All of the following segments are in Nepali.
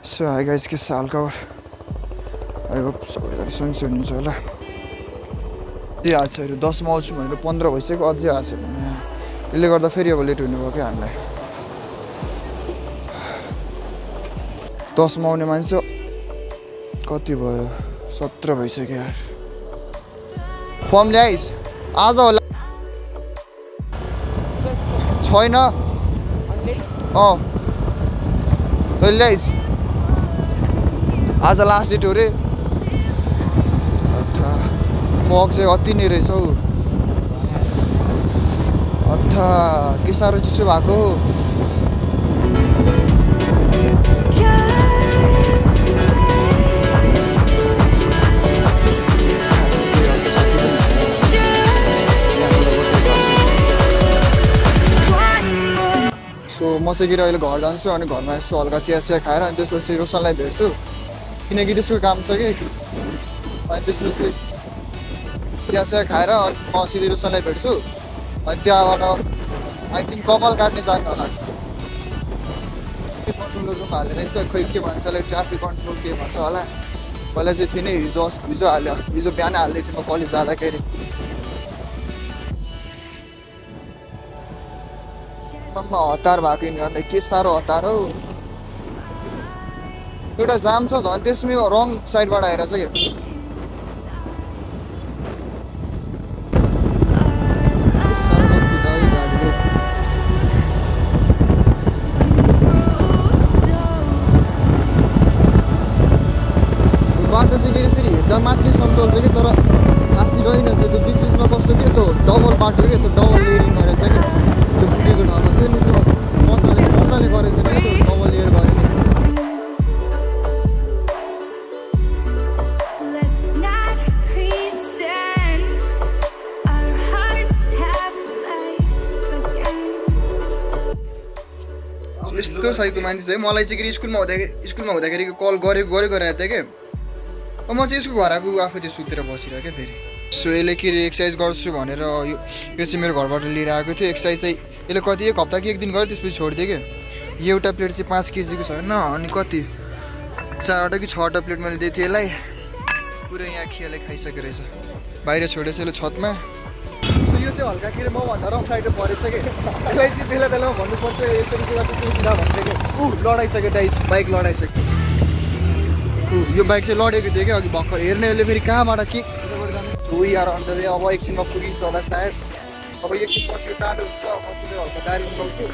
सो हाई गाइस के साल कभर आई होप सबैजना सन्चै हुनुहुन्छ होला त्यही आएको छ अरे 10 मा आउँछु भनेर 15 भइसक्यो अझै आएको छैन यसले गर्दा फेरि अब लेट हुनुभयो क्या हामीलाई 10 मा आउने मान्छे कति भयो 17 भइसक्यो यार फर्म ल्याइस् आज होला छैन तैँले ल्याइस् आज लास्ट डेट हो रे फग चाहिँ अति नै रहेछ हौ अथा के साह्रो चिसो भएको सो म चाहिँ अहिले घर जान्छु अनि घरमा यसो हल्का चिया खाएर अनि त्यसपछि रोशनलाई भेट्छु किनकि त्यसको काम छ कि अनि त्यसपछि चिया खाएर अनि म सिधै रोशनलाई भेट्छु अनि त्यहाँबाट आई थिङ्क कपाल काट्ने जानु होला कन्ट्रोलर रुम हाल्ने रहेछ खोइ के भन्छ होला ट्राफिक कन्ट्रोल के भन्छ होला पहिला चाहिँ थिएँ नि हिजो हाल्यो हिजो बिहान हाल्दै थिएँ म कलेज जाँदाखेरि हतार भएको यिनीहरूलाई के साह्रो हतार हौ एउटा जाम छ झन् त्यसमै रङ साइडबाट आइरहेछ कि बाटो चाहिँ के फेरि हिँड्दा मात्रै समतल छ कि तर खासै रहेनछ त्यो बिचमा कस्तो कि त्यो डबल बाटो कि त्यो डबल लेयरिङ गरेछ कि त्यो फुटेको ठाउँमा त्यो नि त्यो मजाले गरेछ नि त्यो डबल लेयर गरे नि यस्तो साइको मान्छे चाहिँ मलाई चाहिँ कि स्कुलमा हुँदाखेरि कल गरेको थिएँ कि म चाहिँ यसको घर आएको आफू चाहिँ सुतेर बसिरहेको क्या फेरि सो यसले के अरे एक्सर्साइज गर्छु भनेर यो चाहिँ मेरो घरबाट लिएर आएको थियो एक्सर्साइज चाहिँ यसले कति एक हप्ता कि एक दिन गर्यो त्यसपछि छोडिदियो कि एउटा प्लेट चाहिँ 5 केजीको छ होइन अनि कति 4वटा कि 6वटा प्लेट मैले दिएको थिएँ यसलाई पुरै यहाँ खियाले खाइसकेको रहेछ बाहिर छोडेछ यसले छतमा सो यो चाहिँ हल्का के अरे मभन्दा रफ साइडमा परेछ कि यसलाई चाहिँ बेला भन्नुपर्छ यसरी कुरा त्यसरी कुरा भन्थ्यो कि लडाइसक्यो दाइस बाइक लडाइसक्यो यो बाइक चाहिँ लडेको थियो कि अघि भर्खर हेर्ने यसले फेरि कहाँबाट के यार अन्त अब एकछिनमा पुगिन्छ होला सायद अब एकछिन पछि टाढो हुन्छ मसिनो हल्का गाडी निकाल्छु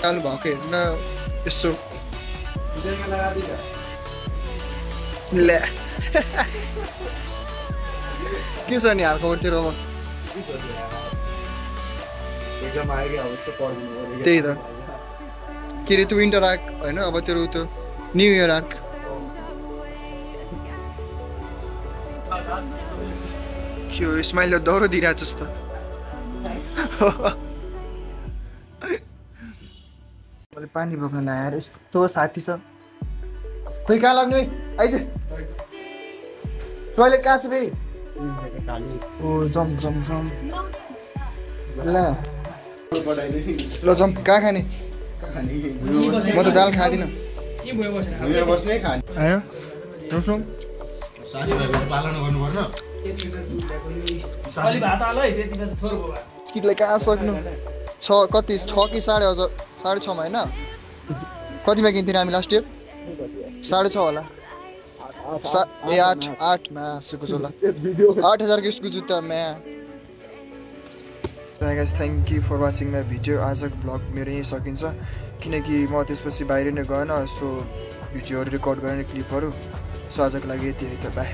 चालु भएको हेर्न यसो ले के छ नि हालको तेरो अब त्यही त के अरे त्यो विन्टर आर्क होइन अब तेरो त्यो न्यु इयर आर्क के हो स्माइल डरो दिइरहेको छ जस्तो मैले पानी बोक्न लगाएर यस्तो साथी छ खोइ कहाँ लाग्नु है आइज टोइलेट कहाँ छ फेरि ओ जम ल जम कहाँ खाने म त दाल खाँदिनँ स्किटलाई कहाँ सक्नु कति 6 कि 6.5 मा होइन कतिमा किन्थ्यौँ हामी लास्ट इयर 6.5 होला 8 मा सिको होला 8000 को स्कुल जुत्ता मा guys thank you for watching my video आजको ब्लग मेरो यहीँ सकिन्छ किनकि म त्यसपछि बाहिर नै गएन सो भिडियोहरू रेकर्ड गर्ने क्लिपहरू सो आजको लागि यति है त बाई